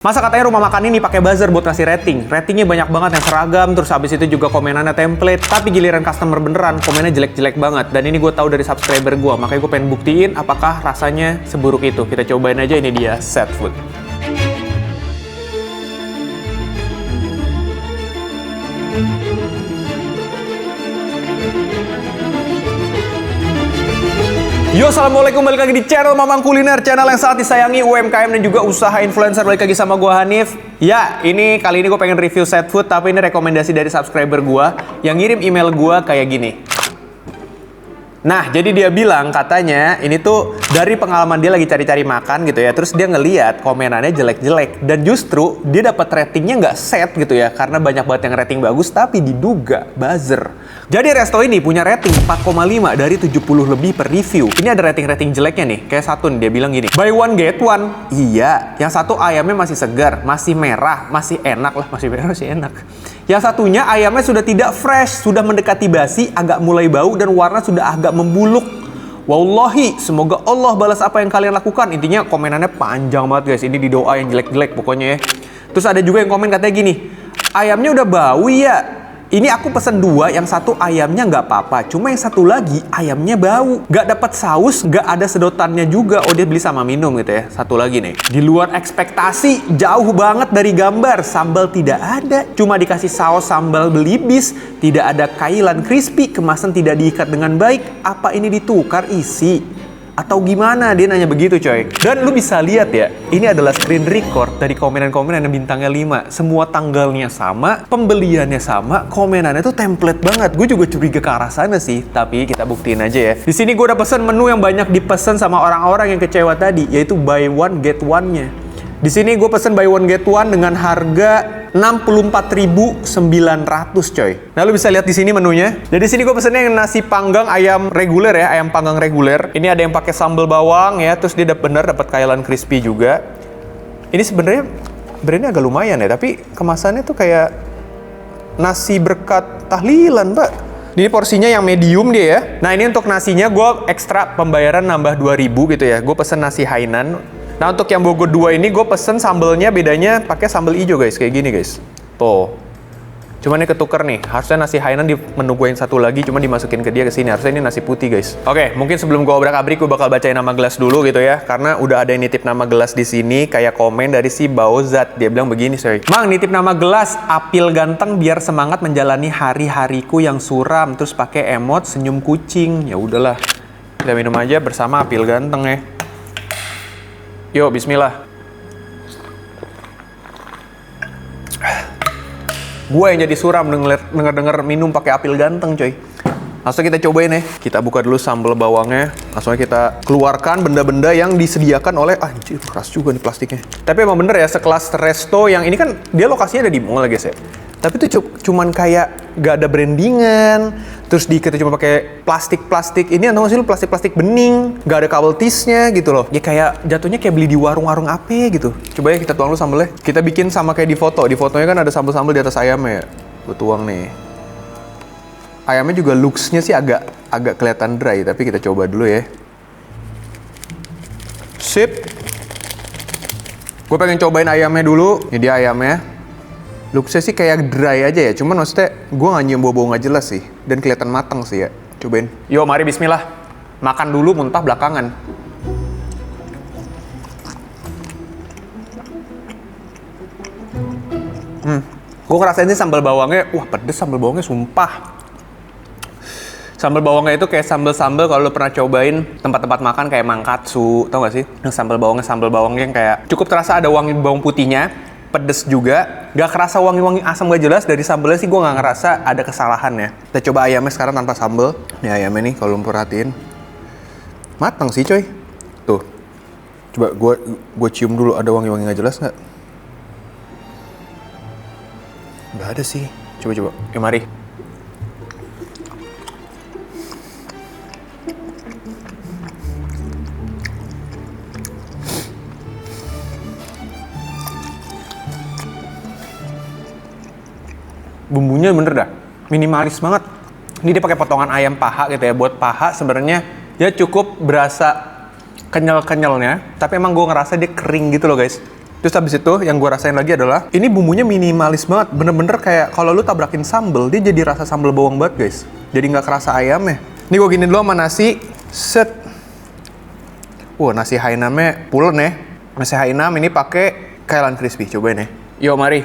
Masa katanya rumah makan ini pakai buzzer buat ngasih rating. Ratingnya banyak banget yang seragam, terus habis itu juga komenannya template. Tapi giliran customer beneran, komennya jelek-jelek banget. Dan ini gue tahu dari subscriber gue, makanya gue pengen buktiin apakah rasanya seburuk itu. Kita cobain aja, ini dia Set Food. Yo, assalamualaikum, balik lagi di channel Mamang Kuliner, channel yang sangat disayangi UMKM dan juga usaha influencer. Balik lagi sama gue Hanif. Ya, kali ini gue pengen review Set Food, tapi ini rekomendasi dari subscriber gue yang ngirim email gue kayak gini. Nah, jadi dia bilang katanya ini tuh dari pengalaman dia lagi cari-cari makan gitu ya. Terus dia ngeliat komenannya jelek-jelek. Dan justru dia dapat ratingnya nggak set gitu ya. Karena banyak banget yang rating bagus tapi diduga buzzer. Jadi resto ini punya rating 4,5 dari 70 lebih per review. Ini ada rating-rating jeleknya nih. Kayak satu nih, dia bilang gini. Buy one get one. Iya, yang satu ayamnya masih segar, masih merah, masih enak lah. Masih merah, masih enak. Yang satunya ayamnya sudah tidak fresh, sudah mendekati basi, agak mulai bau dan warna sudah agak membuluk. Wallahi, semoga Allah balas apa yang kalian lakukan. Intinya komenannya panjang banget guys. Ini di doa yang jelek-jelek pokoknya ya. Terus ada juga yang komen katanya gini. Ayamnya udah bau ya. Ini aku pesen 2, yang satu ayamnya nggak apa-apa. Cuma yang satu lagi ayamnya bau. Nggak dapat saus, nggak ada sedotannya juga. Oh, dia beli sama minum gitu ya. Satu lagi nih. Di luar ekspektasi, jauh banget dari gambar. Sambal tidak ada. Cuma dikasih saus sambal belibis. Tidak ada kailan crispy. Kemasan tidak diikat dengan baik. Apa ini ditukar isi? Atau gimana? Dia nanya begitu coy. Dan lu bisa lihat ya, ini adalah screen record dari komenan-komenan yang bintangnya 5. Semua tanggalnya sama, pembeliannya sama, komenannya tuh template banget. Gue juga curiga ke arah sana sih, tapi kita buktiin aja ya. Di sini gue udah pesen menu yang banyak dipesan sama orang-orang yang kecewa tadi, yaitu buy one get one-nya. Di sini gue pesen buy one get one dengan harga 64.900 coy. Nah, lu bisa lihat di sini menunya. Jadi di sini gue pesennya yang nasi panggang ayam reguler ya, ayam panggang reguler. Ini ada yang pakai sambal bawang ya, terus dia bener dapat kailan crispy juga. Ini sebenarnya brandnya agak lumayan ya, tapi kemasannya tuh kayak nasi berkat tahlilan, Pak. Ini porsinya yang medium dia ya. Nah, ini untuk nasinya gue ekstra pembayaran nambah 2.000 gitu ya. Gue pesen nasi Hainan. Nah, untuk yang Bogor 2 ini gue pesen sambelnya bedanya pakai sambal hijau guys, kayak gini guys. Tuh. Cuman ini ketuker nih. Harusnya nasi Hainan di menu gue yang satu lagi cuma dimasukin ke dia ke sini. Harusnya ini nasi putih guys. Oke, mungkin sebelum gue obrak-abrik gue bakal bacain nama gelas dulu gitu ya. Karena udah ada yang nitip nama gelas di sini kayak komen dari si Baozat. Dia bilang begini, sorry. Mang, nitip nama gelas Apil Ganteng biar semangat menjalani hari-hariku yang suram. Terus pakai emot senyum kucing. Ya udahlah. Kita minum aja bersama Apil Ganteng ya. Yuk, bismillah. Gue yang jadi suram denger minum pakai Apil Ganteng, coy. Langsung kita cobain ya. Kita buka dulu sambal bawangnya. Langsung kita keluarkan benda-benda yang disediakan oleh... Anjir, keras juga nih plastiknya. Tapi emang bener ya, sekelas resto yang ini kan dia lokasinya ada di mall guys ya. Tapi itu cuman kayak gak ada brandingan. Terus diikat cuma pakai plastik-plastik. Ini atau nggak sih lu plastik-plastik bening. Gak ada kabel tisnya gitu loh. Ya kayak jatuhnya kayak beli di warung-warung apa gitu. Coba ya kita tuang dulu sambelnya. Kita bikin sama kayak di foto. Di fotonya kan ada sambel-sambel di atas ayamnya ya. Gue tuang nih. Ayamnya juga looks-nya sih agak kelihatan dry. Tapi kita coba dulu ya. Sip. Gue pengen cobain ayamnya dulu. Ini dia ayamnya. Looks-nya sih kayak dry aja ya, cuman maksudnya gue nggak nyium bau-bau nggak jelas sih, dan kelihatan matang sih ya. Cobain. Yo, mari bismillah. Makan dulu, muntah belakangan. Gue ngerasain sih sambal bawangnya, wah pedes sambal bawangnya sumpah. Sambal bawangnya itu kayak sambal-sambal kalau lo pernah cobain tempat-tempat makan kayak Mangkatsu, tau gak sih? Yang sambal bawangnya yang kayak cukup terasa ada wangi bawang putihnya. Pedes juga, gak kerasa wangi-wangi asam gak jelas. Dari sambelnya sih gue gak ngerasa ada kesalahannya. Kita coba ayamnya sekarang tanpa sambel. Nih ayamnya nih kalau lo perhatiin matang sih coy. Tuh, coba gue cium dulu, ada wangi-wangi gak jelas gak? Gak ada sih. Coba, yuk mari. Bumbunya bener dah, minimalis banget. Ini dia pakai potongan ayam paha gitu ya. Buat paha sebenarnya dia cukup berasa kenyal-kenyalnya, tapi emang gue ngerasa dia kering gitu loh guys. Terus habis itu yang gue rasain lagi adalah ini bumbunya minimalis banget, bener-bener kayak kalau lu tabrakin sambel, dia jadi rasa sambel bawang banget guys. Jadi nggak kerasa ayamnya. Ini gue gini dulu sama nasi, set. Wah, nasi Hainannya pulen ya. Nasi Hainan ini pakai kailan crispy, cobain ya. Yuk mari.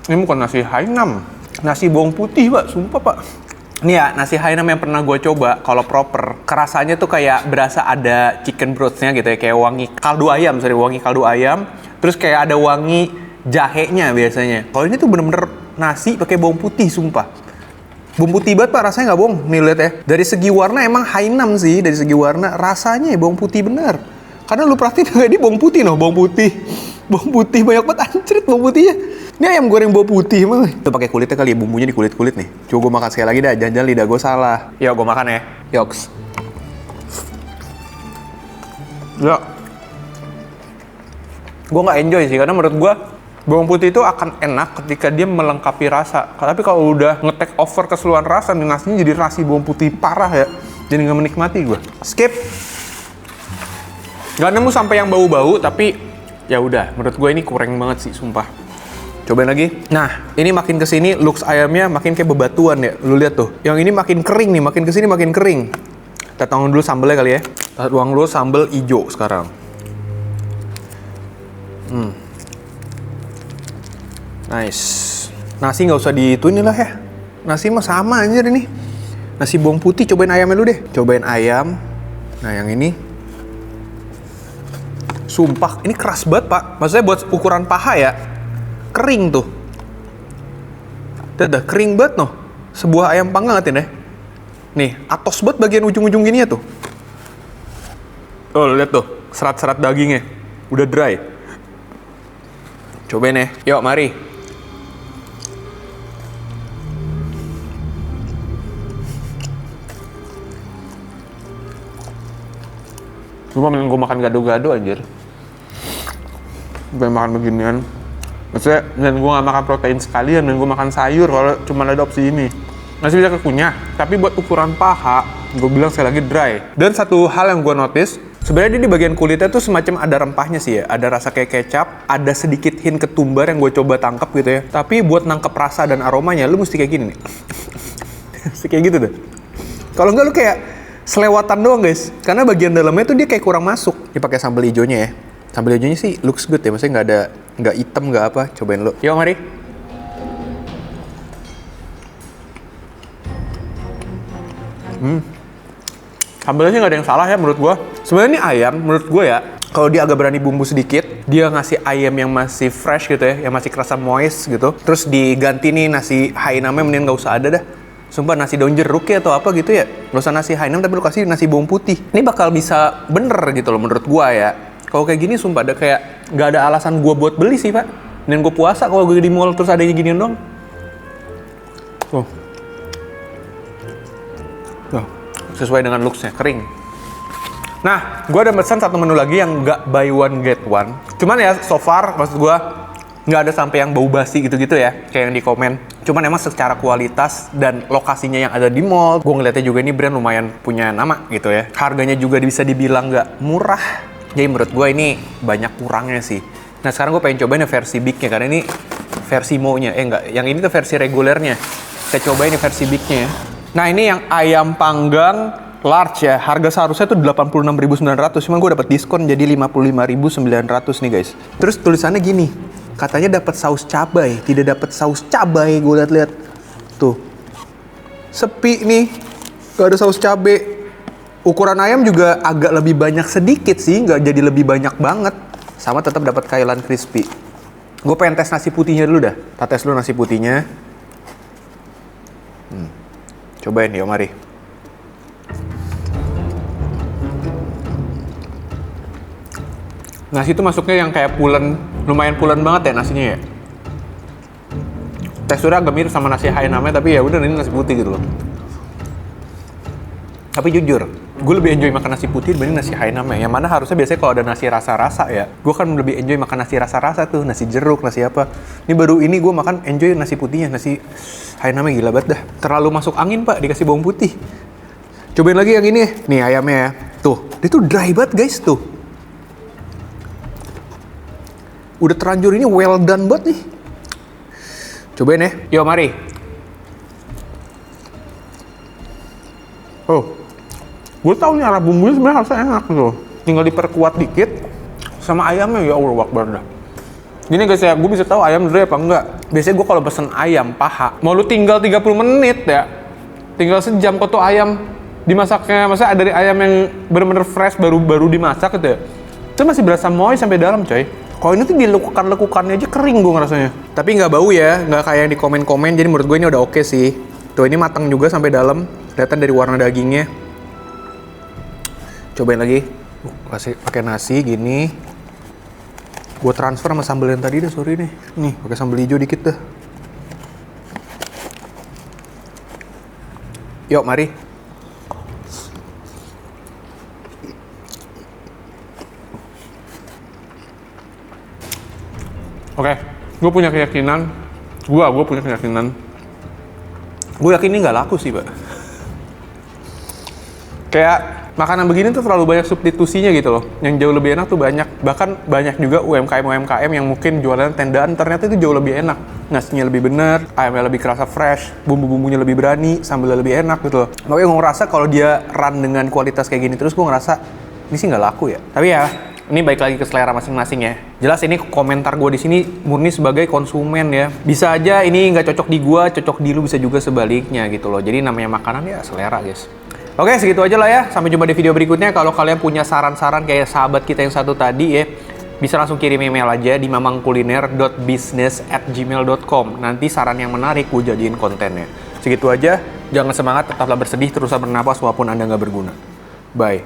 Ini bukan nasi Hainan, nasi bawang putih pak, sumpah pak. Nih ya, nasi Hainan yang pernah gue coba, kalau proper, kerasanya tuh kayak berasa ada chicken broth-nya gitu ya, kayak wangi kaldu ayam, wangi kaldu ayam, terus kayak ada wangi jahenya biasanya. Kalau ini tuh bener-bener nasi pakai bawang putih, sumpah. Bawang putih banget pak, rasanya nggak bohong. Nih lihat ya, dari segi warna emang Hainan sih, dari segi warna, rasanya ya bawang putih bener. Karena lu perhatiin ini bawang putih noh, bawang putih. Bawang putih banyak banget, anjrit bawang putihnya. Ini ayam goreng bawang putih emang. Itu pakai kulitnya kali ya, bumbunya di kulit-kulit nih. Coba gue makan sekali lagi dah, jangan-jangan lidah gue salah. Yuk gue makan ya. Yoks. Ya. Gue nggak enjoy sih, karena menurut gue bawang putih itu akan enak ketika dia melengkapi rasa. Tapi kalau udah nge-take over keseluruhan rasa, nih nasinya jadi nasi bawang putih parah ya. Jadi nggak menikmati gue. Skip. Gak nemu sampai yang bau-bau, tapi ya udah. Menurut gue ini kurang banget sih, sumpah. Cobain lagi. Nah, ini makin kesini looks ayamnya makin kayak bebatuan ya. Lu lihat tuh. Yang ini makin kering nih, makin kesini makin kering. Kita tuang dulu sambelnya kali ya. Kita tuang dulu sambel hijau sekarang. Nice. Nasi nggak usah diituin lah ya. Nasi mah sama aja ini. Nasi bawang putih, cobain ayamnya dulu deh. Cobain ayam. Nah, yang ini. Sumpah, ini keras banget pak. Maksudnya buat ukuran paha ya. Kering tuh. Udah kering banget noh. Sebuah ayam panggang ngatin ya. Nih, atos banget bagian ujung-ujung gini ya tuh. Oh, lihat tuh, serat-serat dagingnya. Udah dry. Cobain ya. Yuk, mari. Cuma mending gue makan gado-gado anjir. Gue makan beginian. Maksudnya, dan gue gak makan protein sekalian, dan gue makan sayur kalau cuma ada opsi ini. Masih bisa kekunyah, tapi buat ukuran paha, gue bilang sekali lagi dry. Dan satu hal yang gue notice, sebenarnya di bagian kulitnya tuh semacam ada rempahnya sih ya. Ada rasa kayak kecap, ada sedikit hint ketumbar yang gue coba tangkap gitu ya. Tapi buat nangkep rasa dan aromanya, lu mesti kayak gini nih. Mesti kayak gitu deh. Kalau enggak lu kayak selewatan doang guys. Karena bagian dalamnya tuh dia kayak kurang masuk. Ini pakai sambal hijaunya ya. Sambal hijaunya sih looks good ya, maksudnya nggak hitam, nggak apa. Cobain lu. Yuk, mari. Sambalnya sih nggak ada yang salah ya menurut gua. Sebenarnya ini ayam, menurut gua ya, kalau dia agak berani bumbu sedikit, dia ngasih ayam yang masih fresh gitu ya, yang masih kerasa moist gitu. Terus diganti nih nasi Hainannya mending nggak usah ada dah. Sumpah nasi daun jeruk ya atau apa gitu ya. Nggak usah nasi Hainan tapi lu kasih nasi bawang putih. Ini bakal bisa bener gitu loh menurut gua ya. Kalau kayak gini sumpah ada kayak nggak ada alasan gue buat beli sih pak. Dan gue puasa kalau gue di mall terus adanya ginian dong. Tuh. Sesuai dengan looks-nya, kering. Nah, gue ada pesan satu menu lagi yang nggak buy one get one. Cuman ya so far maksud gue nggak ada sampai yang bau basi gitu-gitu ya, kayak yang di komen. Cuman emang secara kualitas dan lokasinya yang ada di mall, gue ngeliatnya juga ini brand lumayan punya nama gitu ya. Harganya juga bisa dibilang nggak murah. Jadi menurut gue ini banyak kurangnya sih. Nah sekarang gue pengen cobain versi big-nya, karena ini versi mo-nya. Enggak, yang ini tuh versi regulernya. Kita cobain versi big-nya ya. Nah ini yang ayam panggang large ya. Harga seharusnya tuh 86.900, cuman gue dapat diskon jadi 55.900 nih guys. Terus tulisannya gini, katanya dapat saus cabai, tidak dapat saus cabai. Gue lihat-lihat tuh, sepi nih, gak ada saus cabai. Ukuran ayam juga agak lebih banyak sedikit sih, nggak jadi lebih banyak banget. Sama tetap dapat kailan crispy. Gue pengen tes nasi putihnya dulu dah. Kita tes dulu nasi putihnya. Cobain, yuk mari. Nasi itu masuknya yang kayak pulen, lumayan pulen banget ya nasinya ya. Teksturnya agak mirip sama nasi Hainannya, tapi ya udah ini nasi putih gitu loh. Tapi jujur, gue lebih enjoy makan nasi putih dibanding nasi Hainannya. Yang mana harusnya biasanya kalau ada nasi rasa-rasa ya, gue kan lebih enjoy makan nasi rasa-rasa tuh, nasi jeruk, nasi apa. Ini baru ini gue makan enjoy nasi putihnya, nasi Hainannya gila banget dah. Terlalu masuk angin pak, dikasih bawang putih. Cobain lagi yang ini. Nih ayamnya ya. Tuh, dia tuh dry banget guys tuh. Udah terlanjur ini well done banget nih. Cobain ya. Yuk mari. Oh, gue tau nih arah bumbunya sebenarnya harusnya enak tuh. Tinggal diperkuat dikit sama ayamnya, ya Allah Akbar dah. Gini guys ya, gue bisa tahu ayam dry apa enggak. Biasanya gue kalau pesen ayam paha, mau lu tinggal 30 menit ya, tinggal sejam kok tuh ayam dimasaknya, maksudnya dari ayam yang bener-bener fresh baru dimasak gitu ya, itu masih berasa moist sampai dalam coy. Kalau ini tuh dilekukan-lekukannya aja kering gue ngerasanya. Tapi nggak bau ya, nggak kayak yang di komen-komen, jadi menurut gue ini udah oke sih. Tuh ini matang juga sampai dalam, kelihatan dari warna dagingnya. Cobain lagi, kasih pakai nasi gini. Gue transfer sama sambal yang tadi deh, sorry nih. Nih, pakai sambal hijau dikit dah. Yuk, mari. Oke, gue punya keyakinan. Gue punya keyakinan. Gue yakin ini nggak laku sih, Pak. Kayak makanan begini tuh terlalu banyak substitusinya gitu loh. Yang jauh lebih enak tuh banyak. Bahkan banyak juga UMKM yang mungkin jualan tendaan ternyata itu jauh lebih enak. Nasinya lebih bener, ayamnya lebih kerasa fresh, bumbu-bumbunya lebih berani, sambalnya lebih enak gitu loh. Makanya gue ngerasa kalau dia run dengan kualitas kayak gini terus, gue ngerasa ini sih nggak laku ya. Tapi ya, ini balik lagi ke selera masing-masing ya. Jelas ini komentar gue di sini murni sebagai konsumen ya. Bisa aja ini nggak cocok di gue, cocok di lu, bisa juga sebaliknya gitu loh. Jadi namanya makanan ya selera guys. Oke, segitu aja lah ya. Sampai jumpa di video berikutnya. Kalau kalian punya saran-saran kayak sahabat kita yang satu tadi ya, bisa langsung kirim email aja di mamangkuliner.business@gmail.com. Nanti saran yang menarik gue jadiin kontennya. Segitu aja. Jangan semangat, tetaplah bersedih, teruslah bernapas walaupun Anda nggak berguna. Bye.